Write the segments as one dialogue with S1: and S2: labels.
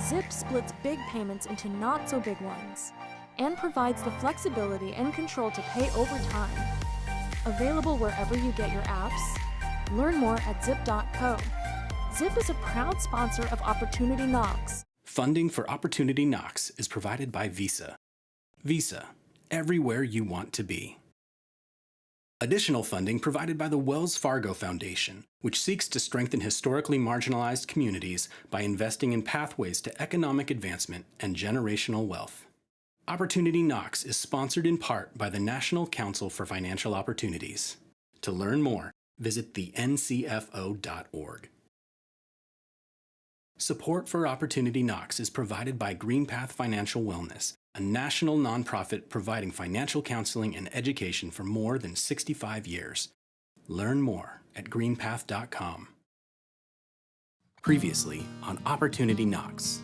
S1: Zip splits big payments into not so big ones and provides the flexibility and control to pay over time. Available wherever you get your apps. Learn more at zip.co. Zip is a proud sponsor of Opportunity Knocks.
S2: Funding for Opportunity Knocks is provided by Visa. Visa, everywhere you want to be. Additional funding provided by the Wells Fargo Foundation, which seeks to strengthen historically marginalized communities by investing in pathways to economic advancement and generational wealth. Opportunity Knocks is sponsored in part by the National Council for Financial Opportunities. To learn more, visit thencfo.org. Support for Opportunity Knocks is provided by GreenPath Financial Wellness, a national nonprofit providing financial counseling and education for more than 65 years. Learn more at greenpath.com. Previously on Opportunity Knocks.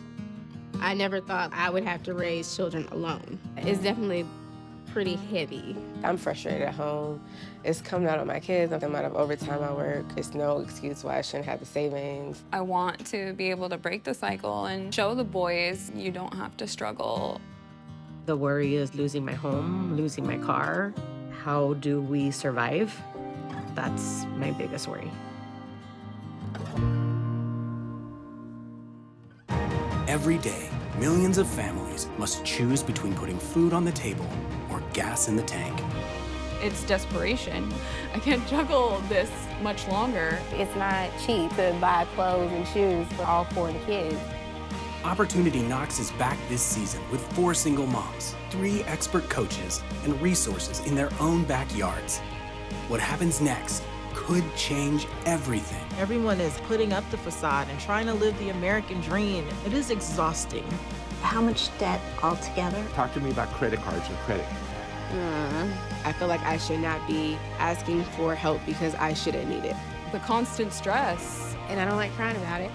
S3: I never thought I would have to raise children alone. It's definitely pretty heavy.
S4: I'm frustrated at home. It's coming out on my kids. The amount of overtime I work. It's no excuse why I shouldn't have the savings.
S5: I want to be able to break the cycle and show the boys you don't have to struggle.
S6: The worry is losing my home, losing my car. How do we survive? That's my biggest worry.
S2: Every day, millions of families must choose between putting food on the table or gas in the tank.
S5: It's desperation. I can't juggle this much longer.
S3: It's not cheap to buy clothes and shoes for all 4 of the kids.
S2: Opportunity Knocks is back this season with 4 single moms, 3 expert coaches, and resources in their own backyards. What happens next could change everything.
S7: Everyone is putting up the facade and trying to live the American dream. It is exhausting.
S8: How much debt altogether?
S9: Talk to me about credit cards or credit.
S4: I feel like I should not be asking for help because I shouldn't need it.
S5: The constant stress.
S3: And I don't like crying about it.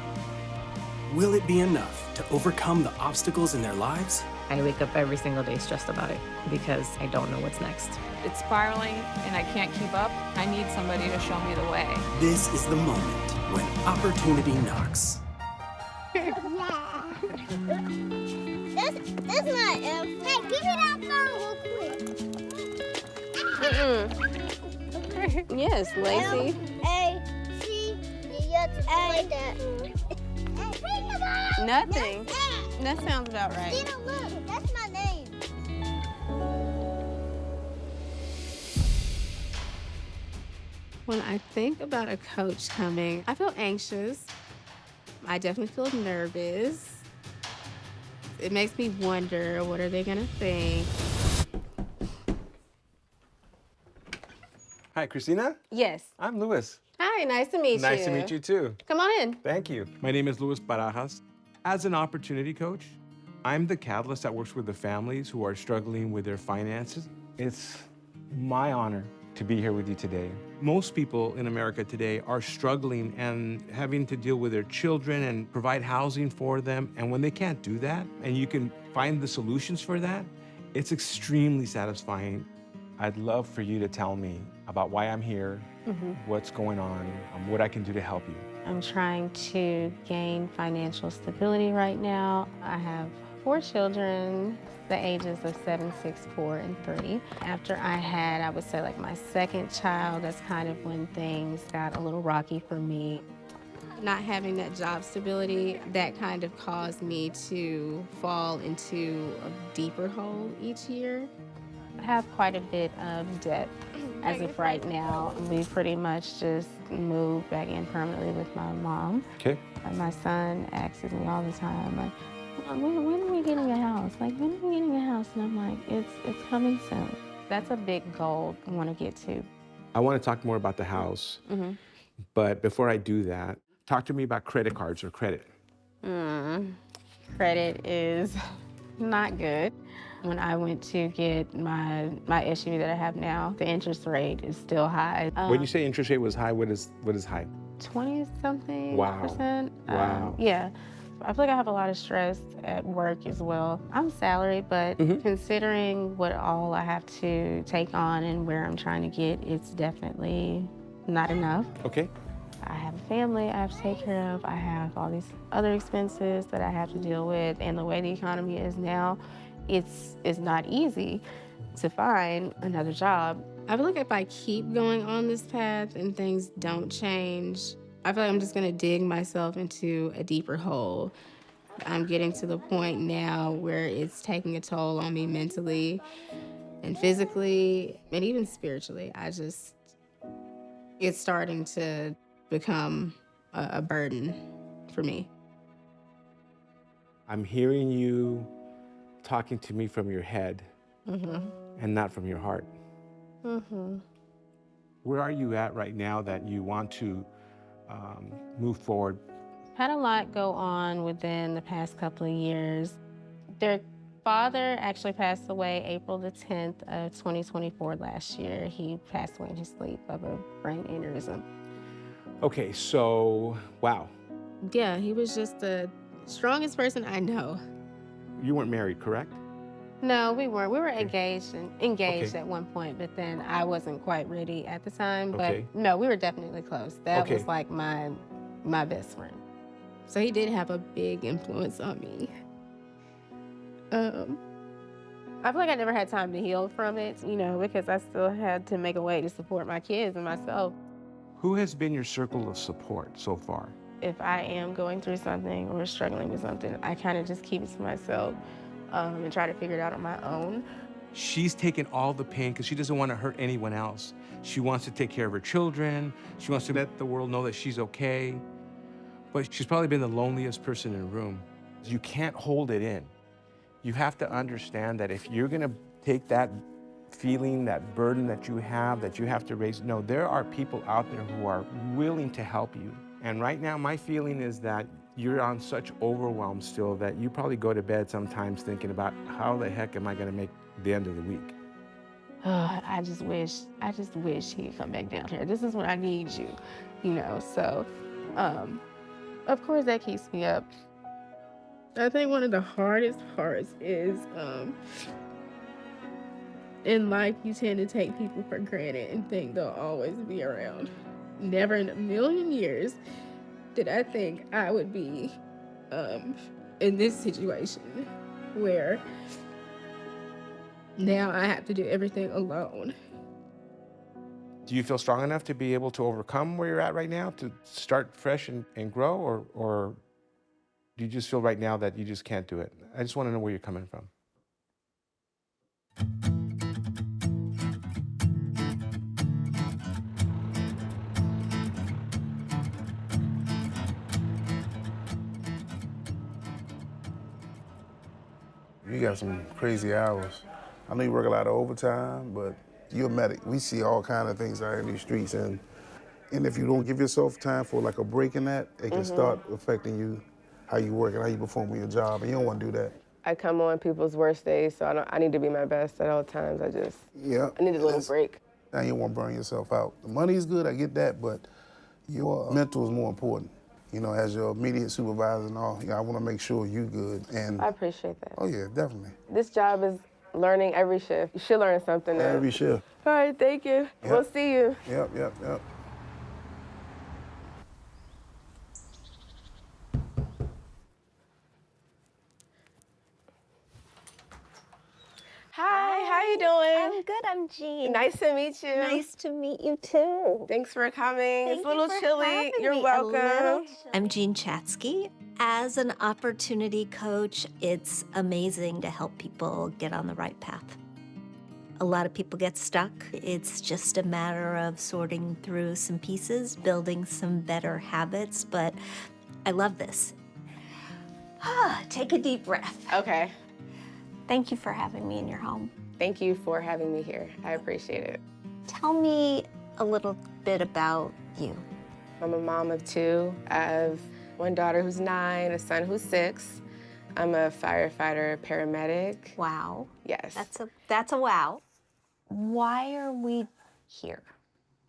S2: Will it be enough to overcome the obstacles in their lives?
S6: I wake up every single day stressed about it because I don't know what's next.
S5: It's spiraling and I can't keep up. I need somebody to show me the way.
S2: This is the moment when Opportunity knocks.
S10: That's my F. Hey, give me that phone real quick.
S3: Yes, Lacey.
S10: A-C, you have to say that.
S3: Nothing. That sounds about right.
S10: Stina, look, that's my name.
S3: When I think about a coach coming, I feel anxious. I definitely feel nervous. It makes me wonder, what are they gonna think?
S9: Hi, Christina.
S3: Yes.
S9: I'm Luis.
S3: Hi, nice to meet you.
S9: Nice to meet you too.
S3: Come on in.
S9: Thank you. My name is Luis Barajas. As an opportunity coach, I'm the catalyst that works with the families who are struggling with their finances. It's my honor to be here with you today. Most people in America today are struggling and having to deal with their children and provide housing for them. And when they can't do that, and you can find the solutions for that, it's extremely satisfying. I'd love for you to tell me about why I'm here, what's going on, what I can do to help you.
S3: I'm trying to gain financial stability right now. I have 4 children, the ages of 7, 6, 4, and 3. After I would say like my second child, that's kind of when things got a little rocky for me. Not having that job stability, that kind of caused me to fall into a deeper hole each year. I have quite a bit of debt. As of right now, we pretty much just moved back in permanently with my mom.
S9: Okay.
S3: And my son asks me all the time, like, Mom, when are we getting a house? Like, when are we getting a house? And I'm like, it's coming soon. That's a big goal I want to get to.
S9: I want to talk more about the house, but before I do that, talk to me about credit cards or credit.
S3: Credit is not good. When I went to get my SUV that I have now, the interest rate is still high.
S9: When you say interest rate was high, what is high?
S3: 20-something
S9: Wow.
S3: %.
S9: Wow.
S3: Yeah. I feel like I have a lot of stress at work as well. I'm salaried, but considering what all I have to take on and where I'm trying to get, it's definitely not enough.
S9: Okay.
S3: I have a family I have to take care of. I have all these other expenses that I have to deal with. And the way the economy is now, it's not easy to find another job. I feel like if I keep going on this path and things don't change, I feel like I'm just gonna dig myself into a deeper hole. I'm getting to the point now where it's taking a toll on me mentally and physically and even spiritually. It's starting to become a burden for me.
S9: I'm hearing you talking to me from your head and not from your heart. Where are you at right now that you want to move forward?
S3: Had a lot go on within the past couple of years. Their father actually passed away April the 10th of 2024 last year. He passed away in his sleep of a brain aneurysm.
S9: Okay, so, wow.
S3: Yeah, he was just the strongest person I know.
S9: You weren't married, correct?
S3: No, we weren't. We were engaged
S9: Okay.
S3: at one point, but then I wasn't quite ready at the time.
S9: Okay.
S3: But no, we were definitely close. That
S9: Okay.
S3: was like my best friend. So he did have a big influence on me. I feel like I never had time to heal from it, because I still had to make a way to support my kids and myself.
S9: Who has been your circle of support so far?
S3: If I am going through something or struggling with something, I kind of just keep it to myself and try to figure it out on my own.
S9: She's taken all the pain because she doesn't want to hurt anyone else. She wants to take care of her children. She wants to let the world know that she's okay. But she's probably been the loneliest person in the room. You can't hold it in. You have to understand that if you're gonna take that feeling, that burden that you have to raise, no, there are people out there who are willing to help you. And right now, my feeling is that you're on such overwhelm still that you probably go to bed sometimes thinking about how the heck am I gonna make the end of the week?
S3: I just wish he could come back down here. This is when I need you, so of course that keeps me up. I think one of the hardest parts is in life you tend to take people for granted and think they'll always be around. Never in a million years did I think I would be in this situation where now I have to do everything alone.
S9: Do you feel strong enough to be able to overcome where you're at right now, to start fresh and grow, or do you just feel right now that you just can't do it? I just want to know where you're coming from.
S11: You got some crazy hours. I know you work a lot of overtime, but you're a medic. We see all kind of things out in these streets, and if you don't give yourself time for like a break in that, it can start affecting you, how you work and how you perform with your job, and you don't want to do that.
S4: I come on people's worst days, so I need to be my best at all times. I need a little break.
S11: Now you don't want to burn yourself out. The money's good, I get that, but your mental is more important. As your immediate supervisor and all, I want to make sure you're good. And
S4: I appreciate that.
S11: oh yeah, definitely.
S4: This job is learning every shift. You should learn something new.
S11: Every shift.
S4: All right, thank you.
S11: Yep.
S4: We'll see you.
S11: Yep.
S4: Hi, how you doing?
S8: I'm good, I'm Jean.
S4: Nice to meet you.
S8: Nice to meet you too.
S4: Thanks for coming. It's a little
S8: for
S4: chilly.
S8: having
S4: You're
S8: me.
S4: welcome.
S8: I'm Jean Chatsky. As an opportunity coach, it's amazing to help people get on the right path. A lot of people get stuck. It's just a matter of sorting through some pieces, building some better habits, but I love this. Take a deep breath.
S4: Okay.
S8: Thank you for having me in your home.
S4: Thank you for having me here. I appreciate it.
S8: Tell me a little bit about you.
S4: I'm a mom of two. I have one daughter who's 9, a son who's 6. I'm a firefighter, paramedic.
S8: Wow.
S4: Yes.
S8: That's a wow. Why are we here?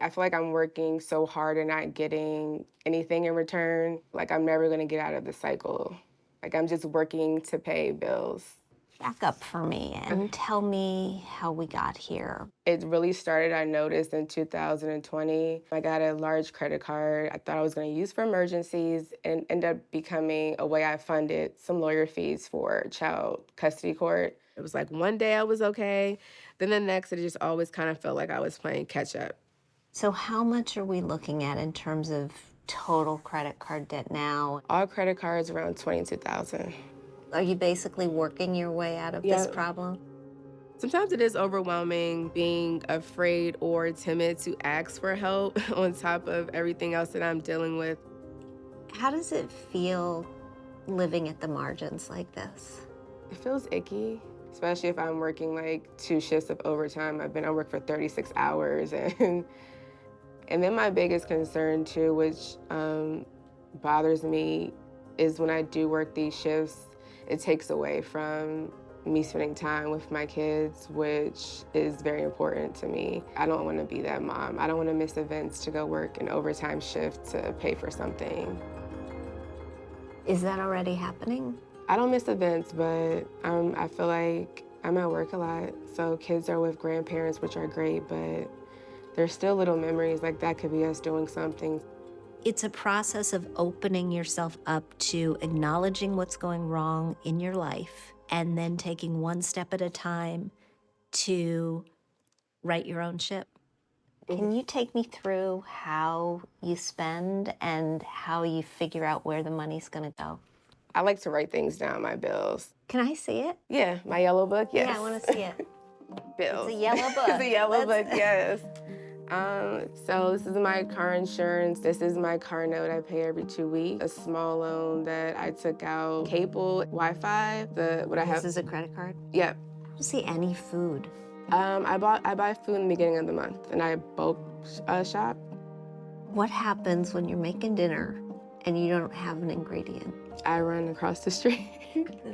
S4: I feel like I'm working so hard and not getting anything in return. Like I'm never gonna get out of the cycle. Like I'm just working to pay bills.
S8: Back up for me and tell me how we got here.
S4: It really started, I noticed, in 2020. I got a large credit card I thought I was going to use for emergencies and ended up becoming a way I funded some lawyer fees for child custody court. It was like one day I was okay, then the next it just always kind of felt like I was playing catch up.
S8: So how much are we looking at in terms of total credit card debt now?
S4: All credit cards around $22,000.
S8: Are you basically working your way out of this problem?
S4: Sometimes it is overwhelming being afraid or timid to ask for help on top of everything else that I'm dealing with.
S8: How does it feel living at the margins like this?
S4: It feels icky, especially if I'm working like 2 shifts of overtime. I've been at work for 36 hours. And then my biggest concern too, which bothers me, is when I do work these shifts, it takes away from me spending time with my kids, which is very important to me. I don't want to be that mom. I don't want to miss events to go work an overtime shift to pay for something.
S8: Is that already happening?
S4: I don't miss events, but I feel like I'm at work a lot. So kids are with grandparents, which are great, but there's still little memories like that could be us doing something.
S8: It's a process of opening yourself up to acknowledging what's going wrong in your life and then taking one step at a time to right your own ship. Can you take me through how you spend and how you figure out where the money's gonna go?
S4: I like to write things down, my bills.
S8: Can I see it?
S4: Yeah, my yellow book, yes.
S8: Yeah, I wanna see it.
S4: Bills.
S8: It's a yellow book.
S4: It's a yellow book, yes. So this is my car insurance. This is my car note I pay every 2 weeks. A small loan that I took out, cable, Wi-Fi.
S8: This is a credit card?
S4: Yep.
S8: I don't see any food.
S4: I buy food in the beginning of the month, and I bulk shop.
S8: What happens when you're making dinner and you don't have an ingredient?
S4: I run across the street.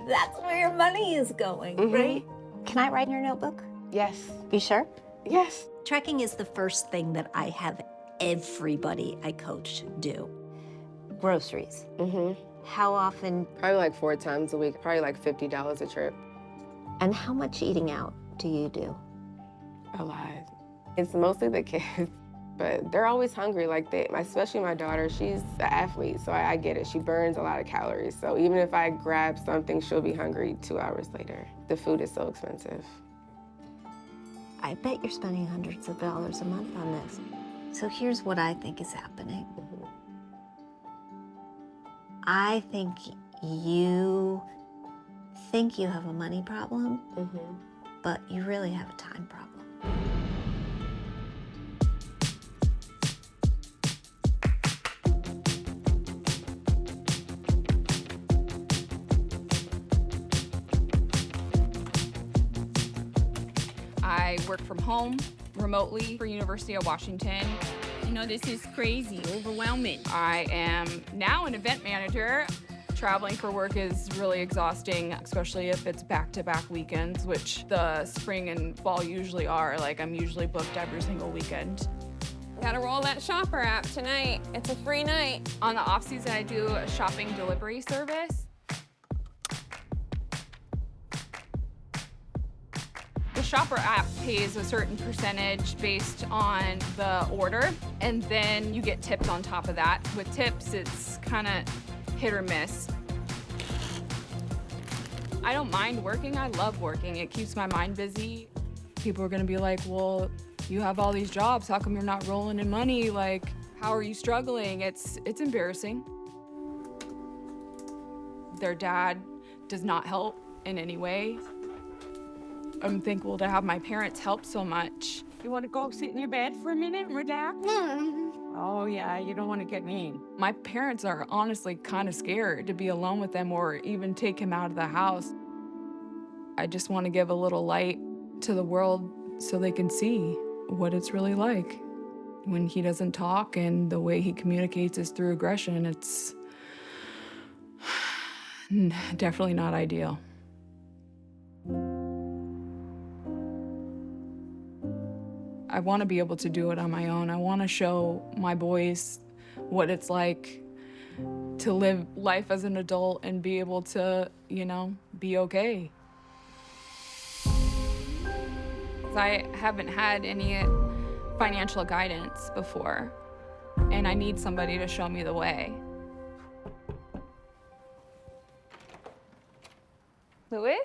S8: That's where your money is going, right? Can I write in your notebook?
S4: Yes.
S8: You sure?
S4: Yes.
S8: Tracking is the first thing that I have everybody I coach do. Groceries. How often?
S4: Probably like 4 times a week, probably like $50 a trip.
S8: And how much eating out do you do?
S4: A lot. It's mostly the kids, but they're always hungry. Like especially my daughter, she's an athlete, so I get it. She burns a lot of calories. So even if I grab something, she'll be hungry 2 hours later. The food is so expensive.
S8: I bet you're spending hundreds of dollars a month on this. So here's what I think is happening. I think you have a money problem, but you really have a time problem.
S5: I work from home, remotely for University of Washington.
S12: You know, this is crazy, overwhelming.
S5: I am now an event manager. Traveling for work is really exhausting, especially if it's back-to-back weekends, which the spring and fall usually are. Like, I'm usually booked every single weekend.
S12: Gotta roll that shopper app tonight. It's a free night.
S5: On the off-season, I do a shopping delivery service. The shopper app pays a certain percentage based on the order, and then you get tips on top of that. With tips, it's kind of hit or miss. I don't mind working, I love working. It keeps my mind busy. People are gonna be like, well, you have all these jobs, how come you're not rolling in money? Like, how are you struggling? It's embarrassing. Their dad does not help in any way. I'm thankful to have my parents help so much.
S13: You want to go sit in your bed for a minute and relax? Oh, yeah, you don't want to get mean.
S5: My parents are honestly kind of scared to be alone with them or even take him out of the house. I just want to give a little light to the world so they can see what it's really like. When he doesn't talk and the way he communicates is through aggression, it's definitely not ideal. I want to be able to do it on my own. I want to show my boys what it's like to live life as an adult and be able to, you know, be okay. I haven't had any financial guidance before, and I need somebody to show me the way. Louis?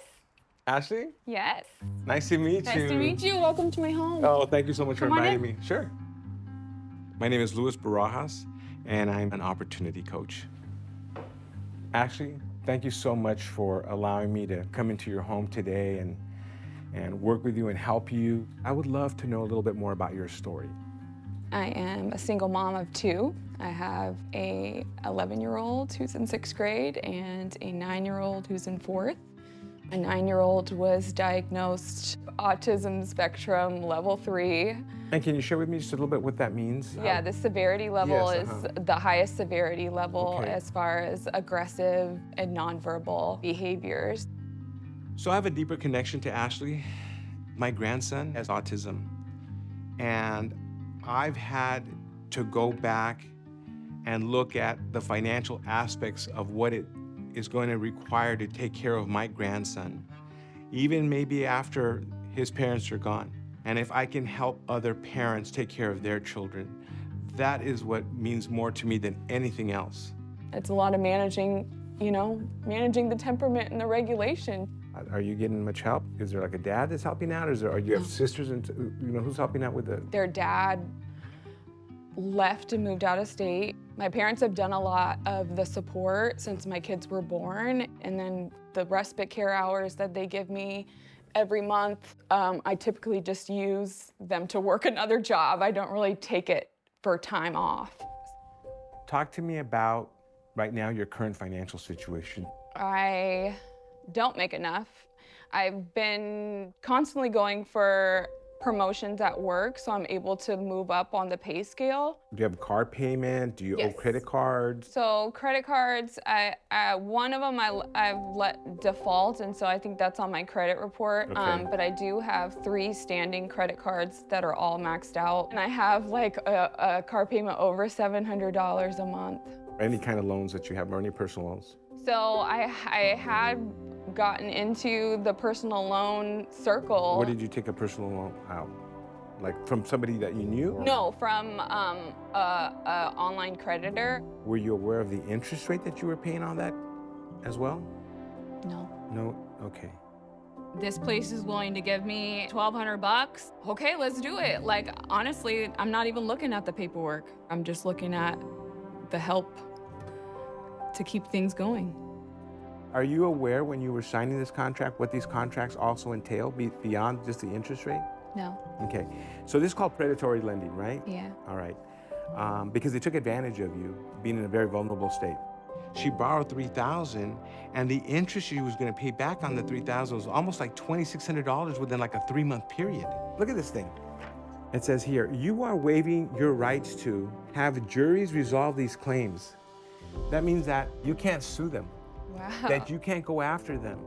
S9: Ashley?
S5: Yes.
S9: Nice to meet you.
S5: Nice to meet you. Welcome to my home.
S9: Oh, thank you so much for
S5: Come on
S9: inviting
S5: in.
S9: me. Sure. My name is Louis Barajas, and I'm an opportunity coach. Ashley, thank you so much for allowing me to come into your home today and work with you and help you. I would love to know a little bit more about your story.
S5: I am a single mom of 2. I have a 11-year-old who's in 6th grade and a 9-year-old who's in 4th. A 9-year-old was diagnosed autism spectrum level 3.
S9: And can you share with me just a little bit what that means?
S5: Yeah, the severity level
S9: Yes,
S5: is the highest severity level
S9: Okay.
S5: as far as aggressive and nonverbal behaviors.
S9: So I have a deeper connection to Ashley. My grandson has autism, and I've had to go back and look at the financial aspects of what it is going to require to take care of my grandson, even maybe after his parents are gone. And if I can help other parents take care of their children, that is what means more to me than anything else.
S5: It's a lot of managing, managing the temperament and the regulation.
S9: Are you getting much help? Is there like a dad that's helping out? Or you have sisters and who's helping out with the?
S5: Their dad left and moved out of state. My parents have done a lot of the support since my kids were born, and then the respite care hours that they give me every month, I typically just use them to work another job. I don't really take it for time off.
S9: Talk to me about, right now, your current financial situation.
S5: I don't make enough. I've been constantly going for promotions at work, so I'm able to move up on the pay scale.
S9: Do you have a car payment? Do you owe credit cards?
S5: So credit cards, one of them I've let default, and so I think that's on my credit report.
S9: Okay.
S5: But I do have 3 standing credit cards that are all maxed out, and I have like a car payment over $700 a month.
S9: Any kind of loans that you have, or any personal loans?
S5: So I had gotten into the personal loan circle.
S9: Where did you take a personal loan out? Like from somebody that you knew? Or?
S5: No, from a online creditor.
S9: Were you aware of the interest rate that you were paying on that as well?
S5: No.
S9: No? Okay.
S5: This place is willing to give me $1,200. Okay, let's do it. Like, honestly, I'm not even looking at the paperwork. I'm just looking at the help to keep things going.
S9: Are you aware when you were signing this contract what these contracts also entail beyond just the interest rate?
S5: No.
S9: Okay. So this is called predatory lending, right?
S5: Yeah.
S9: All right. Because they took advantage of you being in a very vulnerable state. She borrowed $3,000, and the interest she was going to pay back on the $3,000 was almost like $2,600 within like a 3-month period. Look at this thing. It says here, you are waiving your rights to have juries resolve these claims. That means that you can't sue them.
S5: Wow.
S9: That you can't go after them,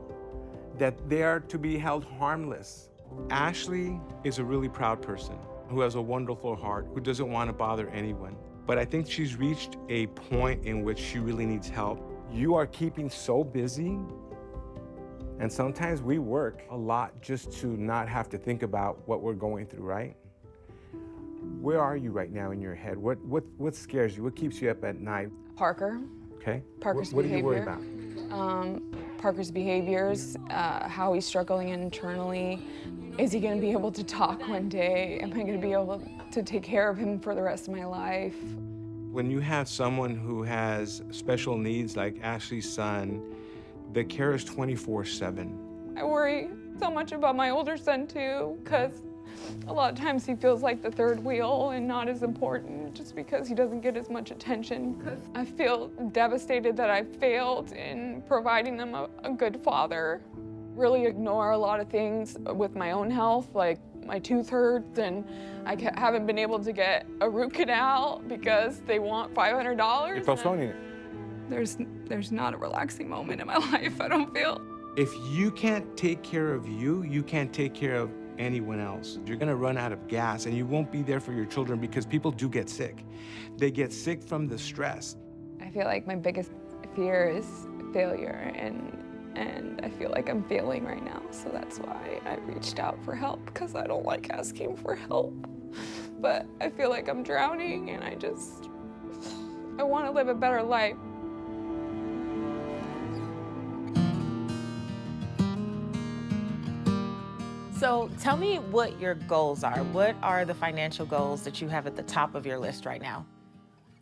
S9: that they are to be held harmless. Ashley is a really proud person who has a wonderful heart, who doesn't want to bother anyone. But I think she's reached a point in which she really needs help. You are keeping so busy, and sometimes we work a lot just to not have to think about what we're going through, right? Where are you right now in your head? What scares you? What keeps you up at night?
S5: Parker.
S9: Okay.
S5: Parker's
S9: what
S5: behavior.
S9: What are you worried about?
S5: Parker's behaviors, how he's struggling internally. Is he going to be able to talk one day? Am I going to be able to take care of him for the rest of my life?
S9: When you have someone who has special needs like Ashley's son, the care is 24/7.
S5: I worry so much about my older son too, because a lot of times he feels like the third wheel and not as important just because he doesn't get as much attention. I feel devastated that I failed in providing them a good father. Really ignore a lot of things with my own health, like my tooth hurts and I haven't been able to get a root canal because they want $500.
S9: You're postponing it.
S5: There's not a relaxing moment in my life, I don't feel.
S9: If you can't take care of you, you can't take care of anyone else. You're gonna run out of gas and you won't be there for your children because people do get sick. They get sick from the stress.
S5: I feel like my biggest fear is failure, and and I feel like I'm failing right now. So that's why I reached out for help, because I don't like asking for help. But I feel like I'm drowning, and I want to live a better life.
S7: So tell me what your goals are. What are the financial goals that you have at the top of your list right now?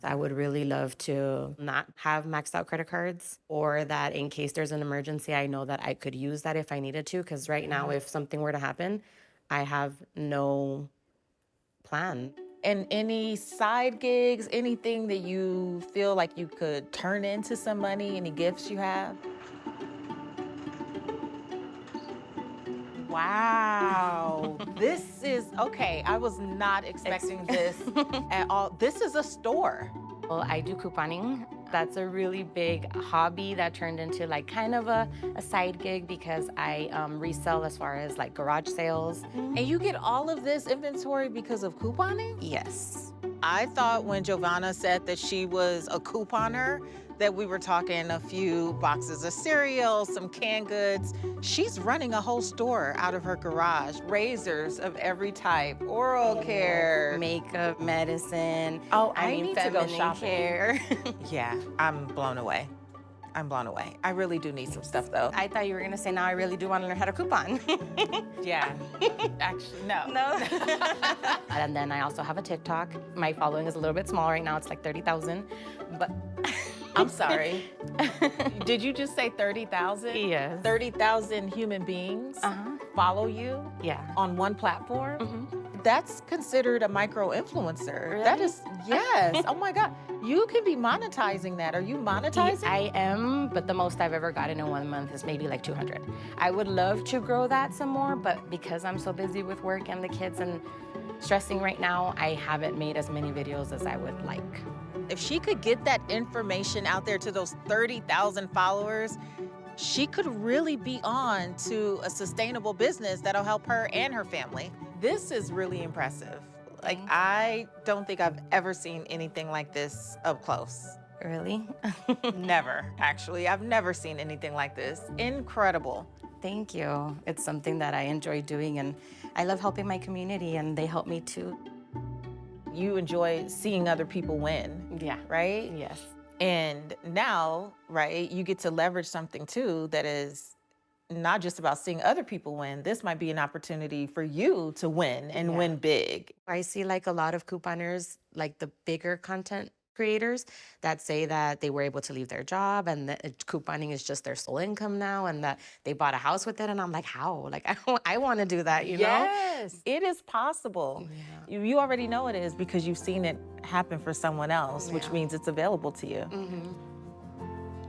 S6: I would really love to not have maxed out credit cards, or that in case there's an emergency, I know that I could use that if I needed to. Because right now, if something were to happen, I have no plan.
S7: And any side gigs, anything that you feel like you could turn into some money, any gifts you have? Wow, this is, okay, I was not expecting this at all. This is a store.
S6: Well, I do couponing. That's a really big hobby that turned into like kind of a side gig, because I resell as far as like garage sales.
S7: And you get all of this inventory because of couponing?
S6: Yes.
S7: I thought when Giovanna said that she was a couponer, that we were talking a few boxes of cereal, some canned goods. She's running a whole store out of her garage. Razors of every type, oral care.
S6: Makeup, medicine.
S7: Oh, I need to go
S6: feminine
S7: shopping.
S6: care.
S7: Yeah, I'm blown away. I'm blown away. I really do need some stuff though.
S6: I thought you were gonna say, now I really do wanna learn how to coupon.
S7: Yeah, actually, no.
S6: No. And then I also have a TikTok. My following is a little bit small right now. It's like 30,000, but.
S7: I'm sorry. Did you just say 30,000?
S6: Yes.
S7: 30,000 human beings follow you on one platform? That's considered a micro-influencer.
S6: Really?
S7: That is, yes. Oh my God. You can be monetizing that. Are you monetizing?
S6: I am, but the most I've ever gotten in 1 month is maybe like 200. I would love to grow that some more, but because I'm so busy with work and the kids and stressing right now, I haven't made as many videos as I would like.
S7: If she could get that information out there to those 30,000 followers, she could really be on to a sustainable business that'll help her and her family. This is really impressive. Like, I don't think I've ever seen anything like this up close.
S6: Really?
S7: Never, actually. I've never seen anything like this. Incredible.
S6: Thank you. It's something that I enjoy doing, and I love helping my community, and they help me too.
S7: You enjoy seeing other people win.
S6: Yeah.
S7: Right?
S6: Yes.
S7: And now, right, you get to leverage something too that is not just about seeing other people win. This might be an opportunity for you to win and win big.
S6: I see like a lot of couponers, like the bigger content creators, that say that they were able to leave their job and that couponing is just their sole income now, and that they bought a house with it. And I'm like, how? Like, I want to do that, you know?
S7: Yes, it is possible.
S6: Yeah.
S7: You already know it is because you've seen it happen for someone else, which means it's available to you.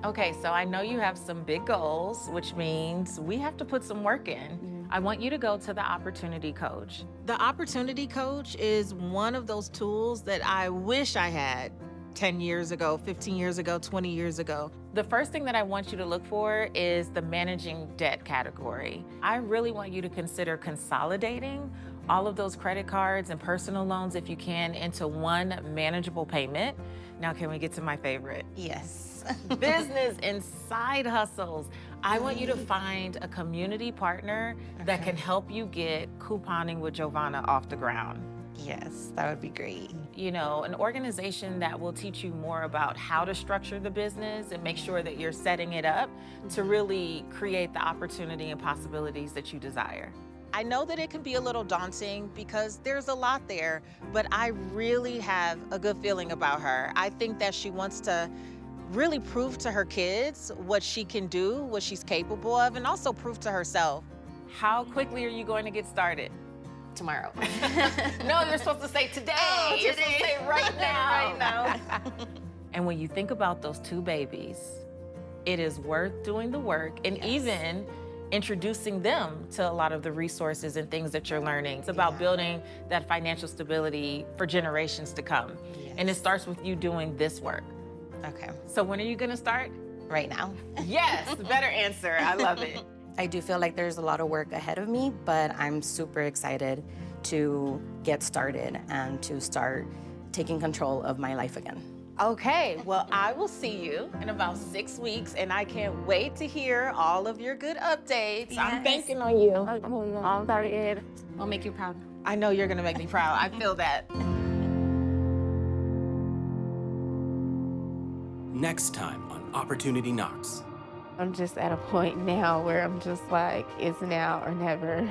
S7: Okay, so I know you have some big goals, which means we have to put some work in. I want you to go to the Opportunity Coach. The Opportunity Coach is one of those tools that I wish I had 10 years ago, 15 years ago, 20 years ago. The first thing that I want you to look for is the managing debt category. I really want you to consider consolidating all of those credit cards and personal loans, if you can, into one manageable payment. Now, can we get to my favorite?
S6: Yes.
S7: Business and side hustles. I want you to find a community partner that can help you get Couponing with Giovanna off the ground.
S6: Yes, that would be great.
S7: You know, an organization that will teach you more about how to structure the business and make sure that you're setting it up to really create the opportunity and possibilities that you desire. I know that it can be a little daunting because there's a lot there, but I really have a good feeling about her. I think that she wants to really prove to her kids what she can do, what she's capable of, and also prove to herself. How quickly are you going to get started?
S6: Tomorrow.
S7: No, you're supposed to say today.
S6: Oh,
S7: You're supposed to say right now.
S6: Right now.
S7: And when you think about those two babies, it is worth doing the work and even introducing them to a lot of the resources and things that you're learning. It's about building that financial stability for generations to come. And it starts with you doing this work.
S6: Okay.
S7: So when are you gonna start?
S6: Right now.
S7: Yes, better answer. I love it.
S6: I do feel like there's a lot of work ahead of me, but I'm super excited to get started and to start taking control of my life again.
S7: Okay, well, I will see you in about 6 weeks, and I can't wait to hear all of your good updates. I'm banking on you.
S3: I'm sorry.
S6: I'll make you proud.
S7: I know you're gonna make me proud. I feel that.
S2: Next time on Opportunity Knocks.
S3: I'm just at a point now where I'm just like, it's now or never.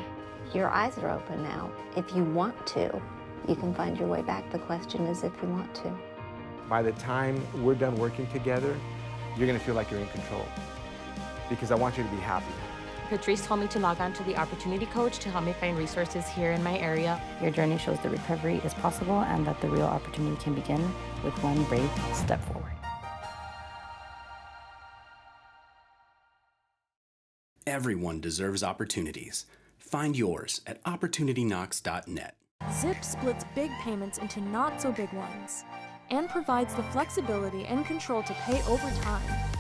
S14: Your eyes are open now. If you want to, you can find your way back. The question is if you want to.
S9: By the time we're done working together, you're gonna feel like you're in control because I want you to be happy.
S6: Patrice told me to log on to the Opportunity Coach to help me find resources here in my area. Your journey shows that recovery is possible and that the real opportunity can begin with one brave step forward.
S2: Everyone deserves opportunities. Find yours at opportunityknocks.net.
S1: Zip splits big payments into not so big ones and provides the flexibility and control to pay over time.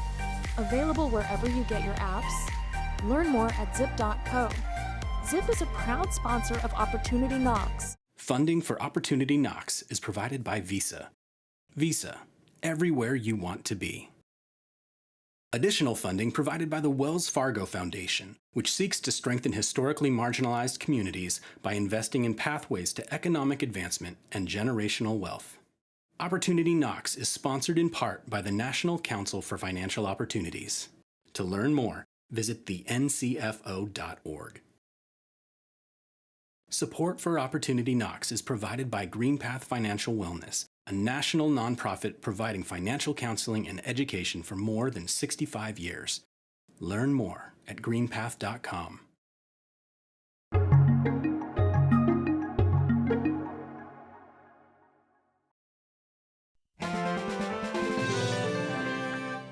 S1: Available wherever you get your apps. Learn more at zip.co. Zip is a proud sponsor of Opportunity Knocks.
S2: Funding for Opportunity Knocks is provided by Visa. Visa, everywhere you want to be. Additional funding provided by the Wells Fargo Foundation, which seeks to strengthen historically marginalized communities by investing in pathways to economic advancement and generational wealth. Opportunity Knocks is sponsored in part by the National Council for Financial Opportunities. To learn more, visit thencfo.org. Support for Opportunity Knocks is provided by GreenPath Financial Wellness, a national nonprofit providing financial counseling and education for more than 65 years. Learn more at greenpath.com.